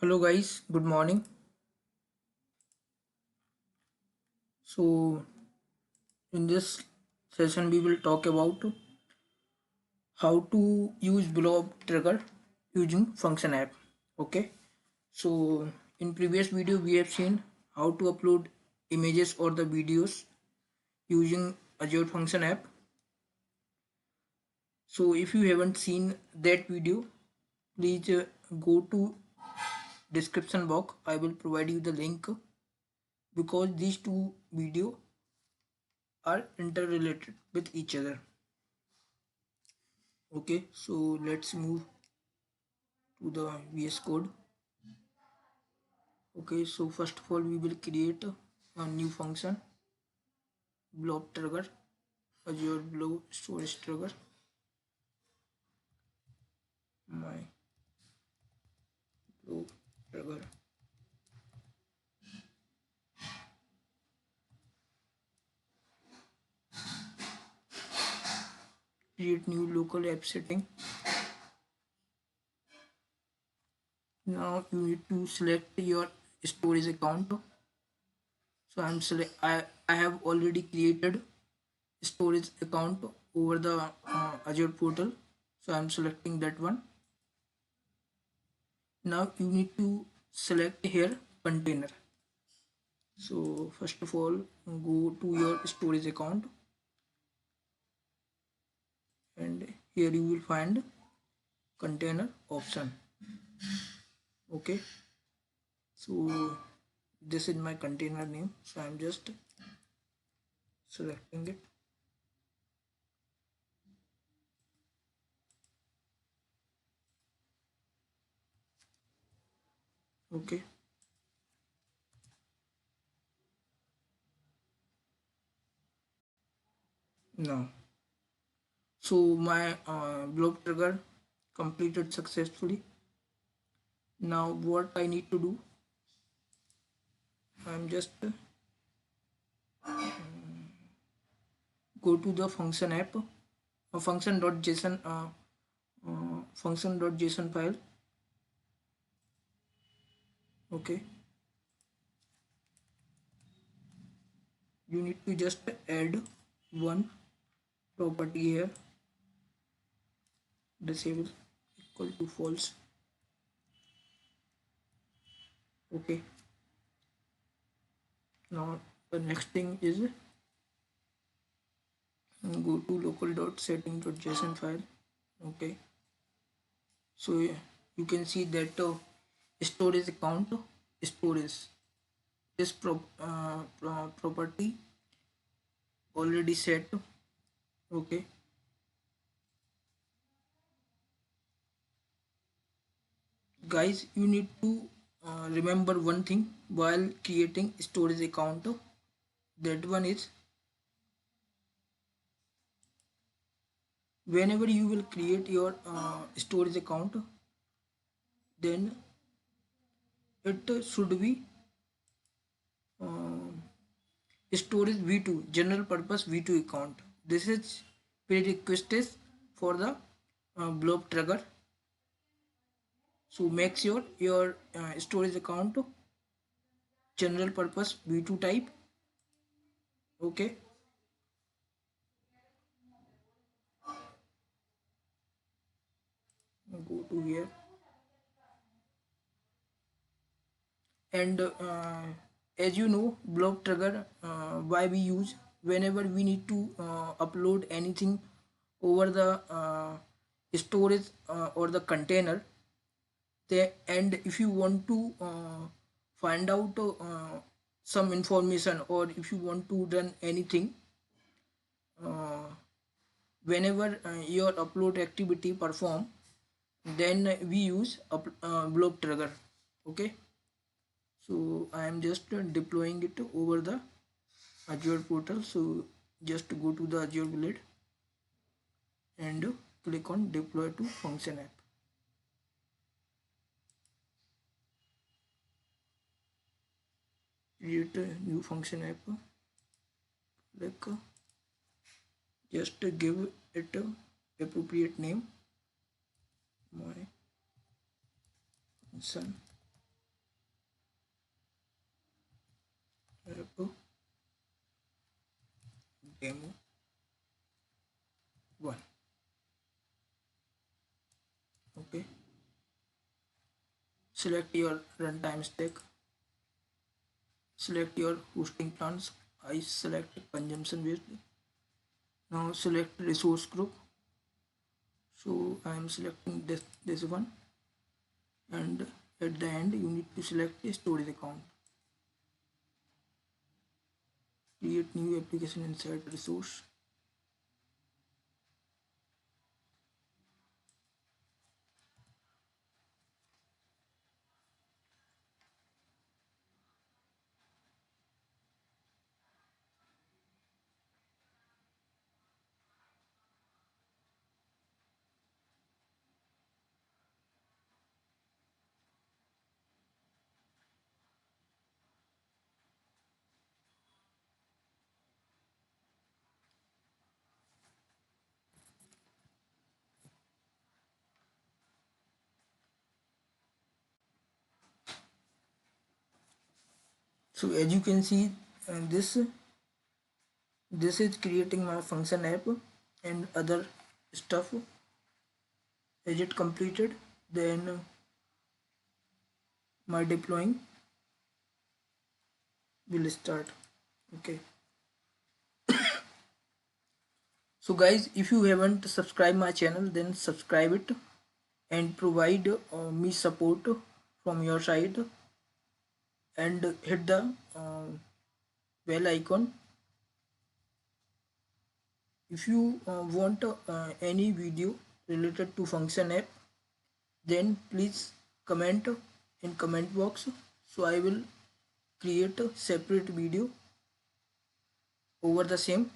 Hello guys, good morning. So in this session we will talk about how to use blob trigger using function app. Okay. So in previous video we have seen how to upload images or the videos using Azure function app. So if you haven't seen that video, please go to description box. I will provide you the link because these two video are interrelated with each other. Okay, so let's move to the VS Code. Okay, so first of all we will create a new function, blob trigger, Azure blob storage trigger. My blob trigger. Create new local app setting. Now you need to select your storage account. So I have already created storage account over the Azure portal. So I'm selecting that one. Now you need to select here container. So first of all, go to your storage account and here you will find container option. Okay, so this is my container name, so I'm just selecting it. Okay, now so my blob trigger completed successfully. Now what I need to do, I'm just go to the function app, function.json file. Okay, you need to just add one property here, disable equal to false. Okay, now the next thing is go to local.setting.json file. Okay, so you can see that storage account storage this property already set. Okay, guys, you need to remember one thing while creating storage account. That one is, whenever you will create your storage account, then it should be uh, storage v2, general purpose v2 account. This is prerequisite for the blob trigger. So make sure your storage account general purpose v2 type. Okay, go to here and as you know, blob trigger why we use whenever we need to upload anything over the storage or the container. And if you want to find out some information, or if you want to run anything, uh, whenever your upload activity perform, then we use blob trigger. Okay, so I am just deploying it over the Azure portal. So just go to the Azure Blade and click on deploy to function app. Create a new function app. Like just give it a appropriate name. My function demo 1. Okay, select your runtime stack, select your hosting plans. I select consumption based. Now select resource group. So I am selecting this one, and at the end you need to select a storage account. Create new application inside resource. So as you can see, this is creating my function app and other stuff. As it completed, then my deploying will start. Okay, so guys, if you haven't subscribed my channel, then subscribe it and provide me support from your side, and hit the bell icon. If you want any video related to function app, then please comment in comment box, so I will create a separate video over the same.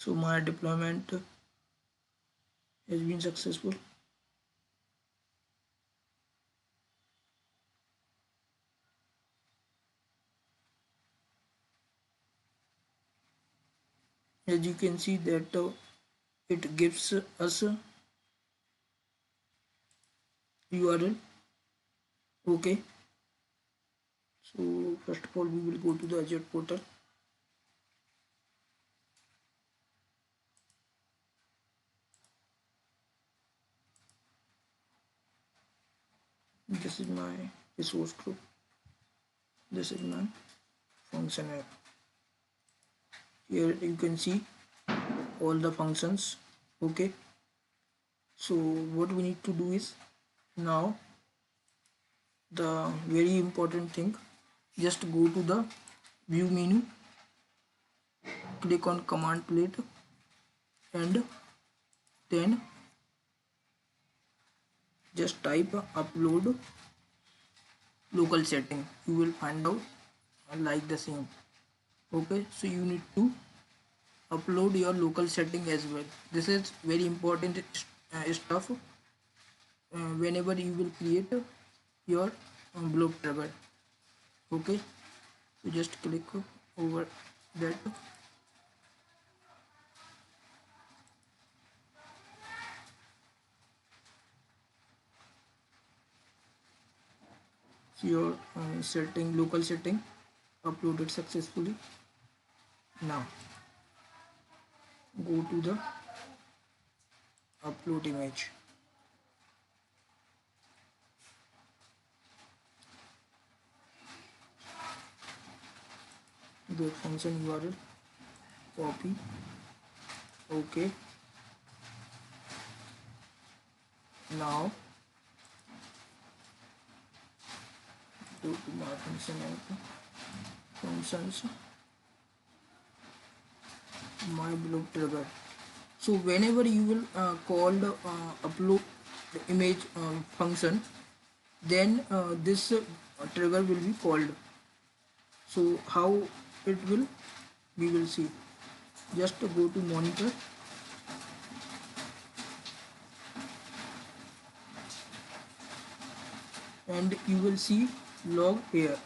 So my deployment has been successful. As you can see that it gives us a URL. Okay, so first of all we will go to the Azure portal. This is my resource group. This is my function app. Here you can see all the functions. Okay, so what we need to do is, now the very important thing, just go to the view menu, click on command plate, and then just type upload local setting. You will find out like the same. Okay, so you need to upload your local setting as well. This is very important stuff whenever you will create your blob trigger. Okay, so just click over that. So your setting, local setting uploaded successfully. Now go to the upload image. The function URL, copy. Okay, now go to my function app, functions, my blob trigger. So whenever you will call the upload the image function, then this trigger will be called. So how it will, we will see. Just go to monitor and you will see log here.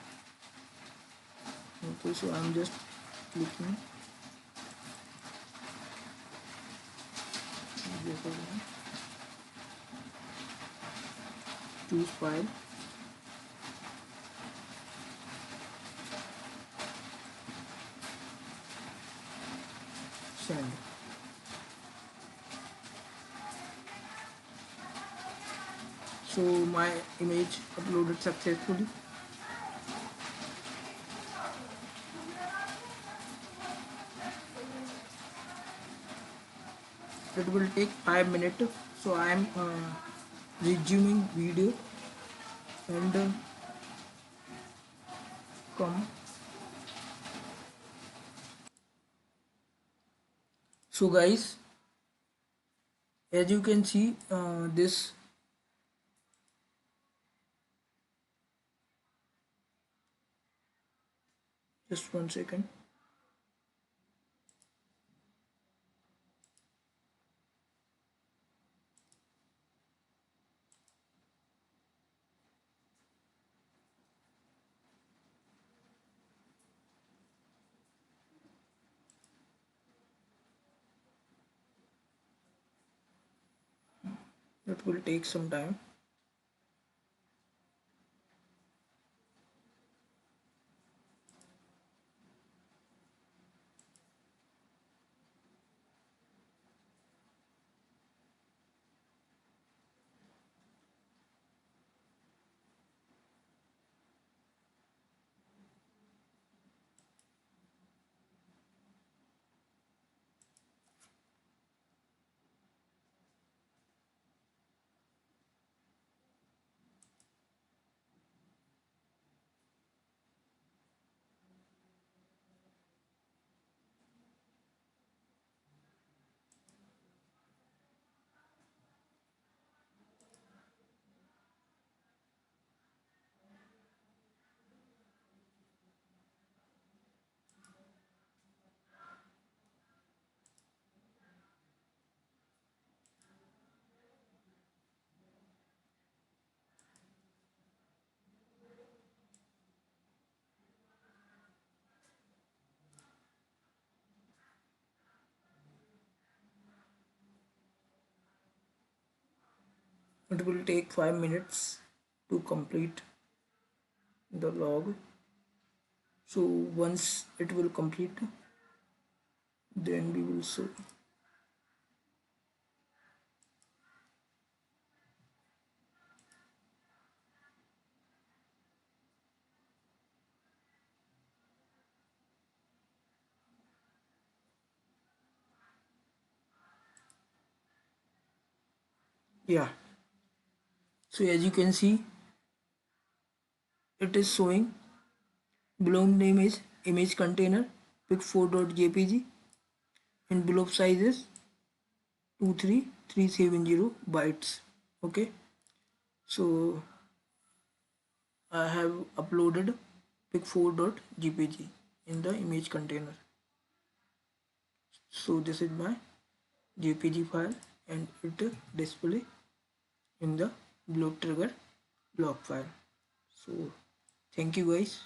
Okay, so I'm just clicking. Choose file, send. So my image uploaded successfully. It will take 5 minutes, so I am resuming video and come. So guys, as you can see, this, just 1 second. It will take some time. It will take 5 minutes to complete the log. So once it will complete, then we will show. Yeah, so as you can see, it is showing blob name is image container pic4.jpg and blob size is 23370 bytes. Okay, so I have uploaded pic4.jpg in the image container. So this is my jpg file and it display in the blob trigger log file. So thank you guys.